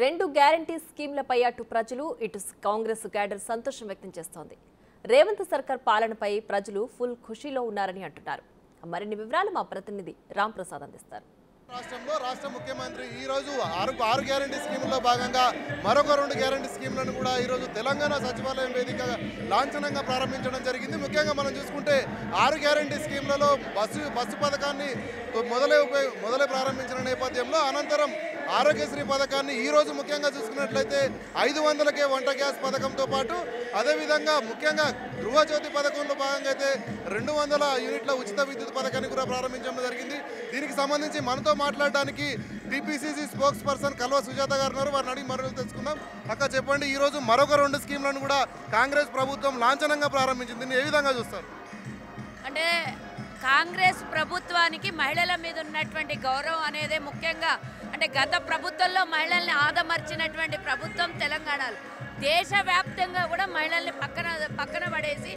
రెండు గ్యారంటీ స్కీమ్లపై అటు ప్రజలు ఇటు కాంగ్రెస్ క్యాడర్ సంతోషం వ్యక్తం చేస్తోంది. రేవంత్ సర్కార్ పాలనపై ప్రజలు ఫుల్ ఖుషీలో ఉన్నారని అంటున్నారు. మరిన్ని వివరాలు మా ప్రతినిధి రామ్ ప్రసాద్ అందిస్తారు. రాష్ట్రంలో రాష్ట్ర ముఖ్యమంత్రి ఈ రోజు ఆరు గ్యారంటీ స్కీముల్లో భాగంగా మరొక రెండు గ్యారంటీ స్కీములను కూడా ఈరోజు తెలంగాణ సచివాలయం వేదికగా లాంఛనంగా ప్రారంభించడం జరిగింది. ముఖ్యంగా మనం చూసుకుంటే 6 గ్యారంటీ స్కీములలో బస్సు పథకాన్ని మొదలై ప్రారంభించిన నేపథ్యంలో అనంతరం ఆరోగ్యశ్రీ పథకాన్ని ఈ రోజు ముఖ్యంగా చూసుకున్నట్లయితే 500కే వంట గ్యాస్ పథకంతో పాటు అదేవిధంగా ముఖ్యంగా గృహజ్యోతి పథకంలో భాగంగా అయితే 200 యూనిట్ల ఉచిత విద్యుత్ పథకాన్ని కూడా ప్రారంభించడం జరిగింది. దీనికి సంబంధించి మనతో మాట్లాడడానికి టీపీసీసీ స్పోక్స్ పర్సన్ కల్వ సుజాత గారు ఉన్నారు. వారిని అడిగి మరొకరు తెలుసుకుందాం. అక్క చెప్పండి, ఈ రోజు మరొక 2 స్కీమ్లను కూడా కాంగ్రెస్ ప్రభుత్వం లాంఛనంగా ప్రారంభించింది. దీన్ని ఏ విధంగా చూస్తారు? అంటే కాంగ్రెస్ ప్రభుత్వానికి మహిళల మీద ఉన్నటువంటి గౌరవం అనేది ముఖ్యంగా అంటే గత ప్రభుత్వంలో మహిళల్ని ఆదమర్చినటువంటి ప్రభుత్వం తెలంగాణలో దేశవ్యాప్తంగా కూడా మహిళల్ని పక్కన పడేసి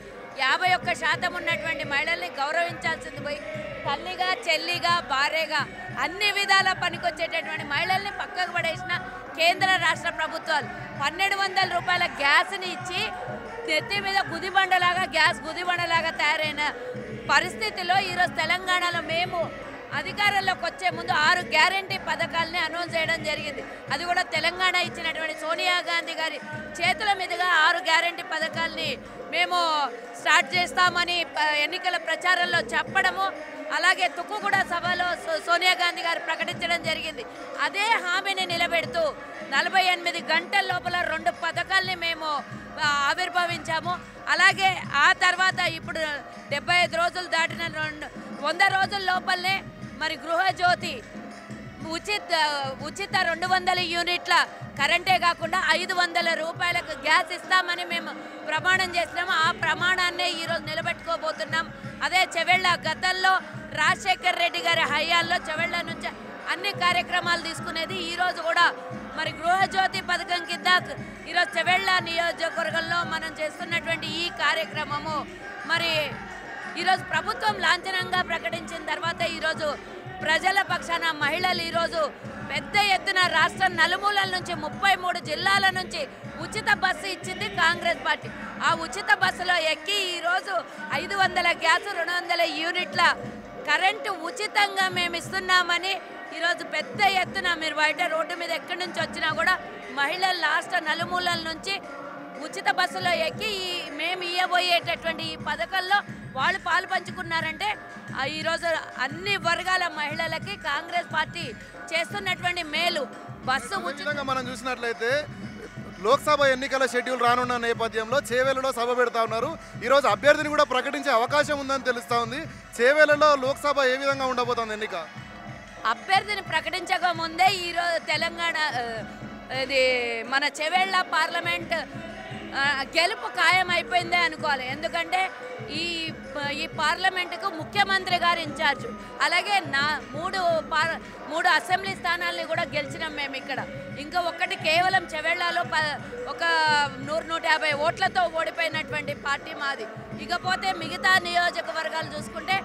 51% ఉన్నటువంటి మహిళల్ని గౌరవించాల్సింది పోయి తల్లిగా చెల్లిగా భార్యగా అన్ని విధాలా పనికొచ్చేటటువంటి మహిళల్ని పక్కకు పడేసిన కేంద్ర రాష్ట్ర ప్రభుత్వాలు 1200 రూపాయల గ్యాస్ని ఇచ్చి నెత్తి మీద గ్యాస్ గుదిబండలాగా తయారైన పరిస్థితిలో ఈరోజు తెలంగాణలో మేము అధికారంలోకి వచ్చే ముందు 6 గ్యారంటీ పథకాలని అనౌన్స్ చేయడం జరిగింది. అది కూడా తెలంగాణ ఇచ్చినటువంటి సోనియా గాంధీ గారి చేతుల మీదుగా 6 గ్యారంటీ పథకాలని మేము స్టార్ట్ చేస్తామని ఎన్నికల ప్రచారంలో చెప్పడము, అలాగే తుక్కుగూడ సభలో సోనియా గాంధీ గారు ప్రకటించడం జరిగింది. అదే హామీని నిలబెడుతూ 48 గంటల లోపల 2 పథకాలని మేము ఆవిర్భవించాము. అలాగే ఆ తర్వాత ఇప్పుడు 75 రోజులు దాటిన 100 రోజుల లోపలనే మరి గృహజ్యోతి ఉచిత 200 యూనిట్ల కరెంటే కాకుండా 500 రూపాయలకు గ్యాస్ ఇస్తామని మేము ప్రమాణం చేసినాము. ఆ ప్రమాణాన్నే ఈరోజు నిలబెట్టుకోబోతున్నాం. అదే చెవెళ్ళ గతంలో రాజశేఖర్ రెడ్డి గారి హయాంలో చెవెళ్ళ నుంచి అన్ని కార్యక్రమాలు తీసుకునేది. ఈరోజు కూడా మరి గృహజ్యోతి పథకం కింద ఈరోజు చెవెళ్ళ నియోజకవర్గంలో మనం చేస్తున్నటువంటి ఈ కార్యక్రమము మరి ఈరోజు ప్రభుత్వం లాంఛనంగా ప్రకటించిన తర్వాత ఈరోజు ప్రజల పక్షాన మహిళలు ఈరోజు పెద్ద ఎత్తున రాష్ట్రం నలుమూలల నుంచి 33 జిల్లాల నుంచి ఉచిత బస్సు ఇచ్చింది కాంగ్రెస్ పార్టీ. ఆ ఉచిత బస్సులో ఎక్కి ఈరోజు 500 గ్యాస్ 200 యూనిట్ల కరెంటు ఉచితంగా మేము ఇస్తున్నామని ఈరోజు పెద్ద ఎత్తున మీరు బయట రోడ్డు మీద ఎక్కడి నుంచి వచ్చినా కూడా మహిళలు రాష్ట్ర నలుమూలల నుంచి ఉచిత బస్సులో ఎక్కి మేము ఇవ్వబోయేటటువంటి ఈ పథకంలో వాళ్ళు పాలు పంచుకున్నారంటే ఈరోజు అన్ని వర్గాల మహిళలకి కాంగ్రెస్ పార్టీ చేస్తున్నటువంటి మేలు. బస్సు ఉచితంగా మనం చూసినట్లయితే లోక్సభ ఎన్నికల షెడ్యూల్ రానున్న నేపథ్యంలో చేవేలలో సభ పెడతా ఉన్నారు. ఈరోజు అభ్యర్థిని కూడా ప్రకటించే అవకాశం ఉందని తెలుస్తూ ఉంది. చేవేలలో లోక్సభ ఏ విధంగా ఉండబోతోంది ఎన్నిక? అభ్యర్థిని ప్రకటించక ముందే ఈరోజు తెలంగాణ ఇది మన చెవేళ్ళ పార్లమెంట్ గెలుపు ఖాయం అయిపోయిందే అనుకోవాలి. ఎందుకంటే ఈ పార్లమెంటుకు ముఖ్యమంత్రి గారు ఇన్ఛార్జ్, అలాగే మూడు అసెంబ్లీ స్థానాలని కూడా గెలిచినాం మేము ఇక్కడ. ఇంకా ఒక్కటి కేవలం చెవెళ్ళలో ఒక 100-150 ఓట్లతో ఓడిపోయినటువంటి పార్టీ మాది. ఇకపోతే మిగతా నియోజకవర్గాలు చూసుకుంటే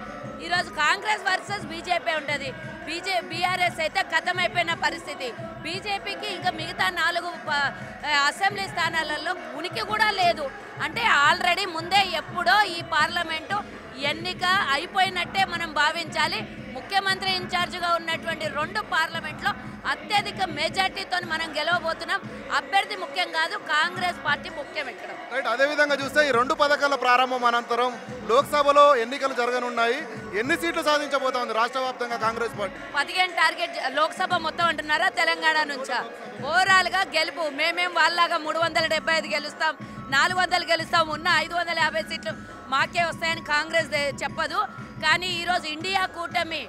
ఈరోజు కాంగ్రెస్ వర్సెస్ బీజేపీ ఉంటుంది. బీఆర్ఎస్ అయితే ఖతమైపోయిన పరిస్థితి. బీజేపీకి ఇంకా మిగతా 4 అసెంబ్లీ స్థానాలలో ఉనికి కూడా లేదు. అంటే ఆల్రెడీ ముందే ఎప్పుడో ఈ పార్లమెంటు ఎన్నిక అయిపోయినట్టే మనం భావించాలి. ముఖ్యమంత్రి ఇన్ఛార్జిగా ఉన్నటువంటి 2 పార్లమెంట్లో అత్యధిక మెజార్టీతో మనం గెలవబోతున్నాం. అభ్యర్థి ముఖ్యం కాదు, కాంగ్రెస్ పార్టీ ముఖ్యం ఇక్కడ. రైట్. అదేవిధంగా చూస్తే ఈ 2 పథకాల ప్రారంభం అనంతరం లోక్సభలో ఎన్నికలు జరగనున్నాయి. ఎన్ని సీట్లు సాధించబోతోంది రాష్ట్ర వ్యాప్తంగా కాంగ్రెస్ పార్టీ? 15 టార్గెట్. లోక్సభ మొత్తం అంటున్నారా? తెలంగాణ నుంచా? ఓవరాల్గా గెలుపు మేమేం వాళ్ళలాగా 375 గెలుస్తాం, 400 గెలుస్తాం, ఉన్న 550 సీట్లు మాకే వస్తాయని కాంగ్రెస్ చెప్పదు. కానీ ఈరోజు ఇండియా కూటమి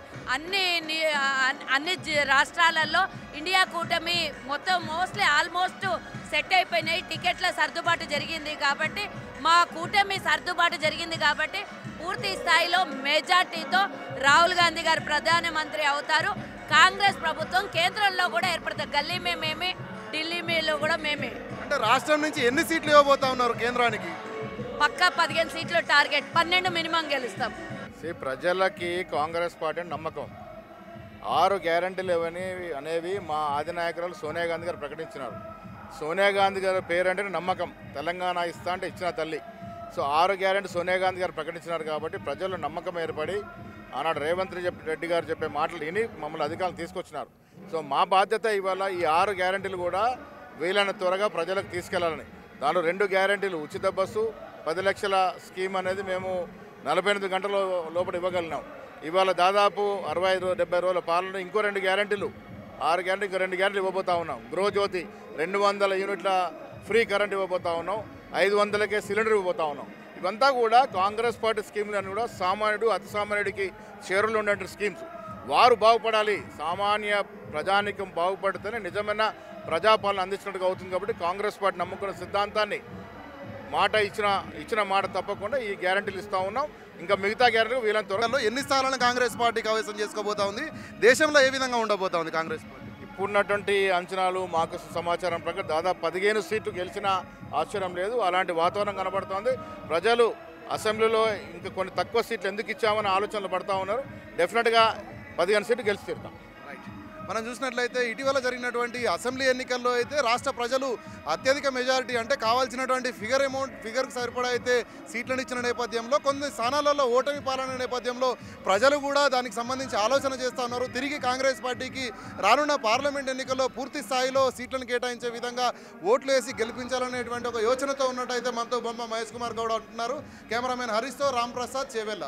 అన్ని రాష్ట్రాలలో ఇండియా కూటమి మొత్తం ఆల్మోస్ట్ సెట్ అయిపోయినాయి. టికెట్ల సర్దుబాటు జరిగింది కాబట్టి మా కూటమి సర్దుబాటు జరిగింది కాబట్టి పూర్తి స్థాయిలో మెజార్టీతో రాహుల్ గాంధీ గారు ప్రధానమంత్రి అవుతారు. కాంగ్రెస్ ప్రభుత్వం కేంద్రంలో కూడా ఏర్పడుతుంది. గల్లీ మేమే, ఢిల్లీ మేలో కూడా మేమే. అంటే రాష్ట్రం నుంచి ఎన్ని సీట్లు ఇవ్వబోతా ఉన్నారు కేంద్రానికి? పక్కా 15 సీట్లు టార్గెట్, 12 మినిమం గెలుస్తాం. ప్రజలకి కాంగ్రెస్ పార్టీ నమ్మకం. 6 గ్యారంటీలు అనేవి మా అధినాయకురాలు సోనియా గాంధీ గారు ప్రకటించినారు. సోనియా గాంధీ గారి పేరంటే నమ్మకం, తెలంగాణ ఇస్తా అంటే ఇచ్చిన తల్లి. సో 6 గ్యారంటీ సోనియా గాంధీ గారు ప్రకటించినారు కాబట్టి ప్రజల్లో నమ్మకం ఏర్పడి ఆనాడు రేవంత్ రెడ్డి గారు చెప్పే మాటలు విని మమ్మల్ని అధికారులు తీసుకొచ్చినారు. సో మా బాధ్యత ఇవాళ ఈ 6 గ్యారంటీలు కూడా వీలైన త్వరగా ప్రజలకు తీసుకెళ్లాలని. దాంట్లో 2 గ్యారంటీలు ఉచిత బస్సు, 10 లక్షల స్కీమ్ అనేది మేము 48 గంటల లోపల ఇవ్వగలిగినాం. ఇవాళ దాదాపు 65-70 రోజుల పాలన ఇంకో 2 గ్యారంటీలు, 6 గ్యారంటీ ఇంకో 2 గ్యారంటీలు ఇవ్వబోతా ఉన్నాం. గృహజ్యోతి 200 యూనిట్ల ఫ్రీ కరెంట్ ఇవ్వబోతా ఉన్నాం. 500కే సిలిండర్ ఇవ్వబోతా ఉన్నాం. ఇవంతా కూడా కాంగ్రెస్ పార్టీ స్కీములను కూడా సామాన్యుడు అతి సామాన్యుడికి షేర్లు ఉన్నటువంటి స్కీమ్స్. వారు బాగుపడాలి, సామాన్య ప్రజానికం బాగుపడితేనే నిజమైన ప్రజాపాలన అందించినట్టుగా అవుతుంది. కాబట్టి కాంగ్రెస్ పార్టీ నమ్ముకున్న సిద్ధాంతాన్ని మాట ఇచ్చిన మాట తప్పకుండా ఈ గ్యారంటీలు ఇస్తూ ఉన్నాం. ఇంకా మిగతా గ్యారంటీలు వీళ్ళని త్వరలో ఎన్ని స్థానాలను కాంగ్రెస్ పార్టీ కైవసం చేసుకోబోతా ఉంది, దేశంలో ఏ విధంగా ఉండబోతా ఉంది కాంగ్రెస్ పార్టీ? ఇప్పుడున్నటువంటి అంచనాలు మాకు సమాచారం ప్రకారం దాదాపు 15 సీట్లు గెలిచిన ఆశ్చర్యం లేదు. అలాంటి వాతావరణం కనబడుతోంది. ప్రజలు అసెంబ్లీలో ఇంకా కొన్ని తక్కువ సీట్లు ఎందుకు ఇచ్చామని ఆలోచనలు పడతా ఉన్నారు. డెఫినెట్గా 15 సీట్లు గెలిచి తీరుతాం. మనం చూసినట్లయితే ఇటీవల జరిగినటువంటి అసెంబ్లీ ఎన్నికల్లో అయితే రాష్ట్ర ప్రజలు అత్యధిక మెజారిటీ అంటే కావాల్సినటువంటి ఫిగర్కి సరిపడా అయితే సీట్లను ఇచ్చిన నేపథ్యంలో కొన్ని స్థానాలలో ఓటమి పాలన నేపథ్యంలో ప్రజలు కూడా దానికి సంబంధించి ఆలోచన చేస్తూ ఉన్నారు. తిరిగి కాంగ్రెస్ పార్టీకి రానున్న పార్లమెంట్ ఎన్నికల్లో పూర్తి స్థాయిలో సీట్లను కేటాయించే విధంగా ఓట్లు వేసి గెలిపించాలనేటువంటి ఒక యోచనతో ఉన్నట్టయితే మనతో బొమ్మ మహేష్ కుమార్ గౌడ్ అంటున్నారు. కెమెరామెన్ హరీష్తో రామ్ ప్రసాద్ చేవెళ్ళ.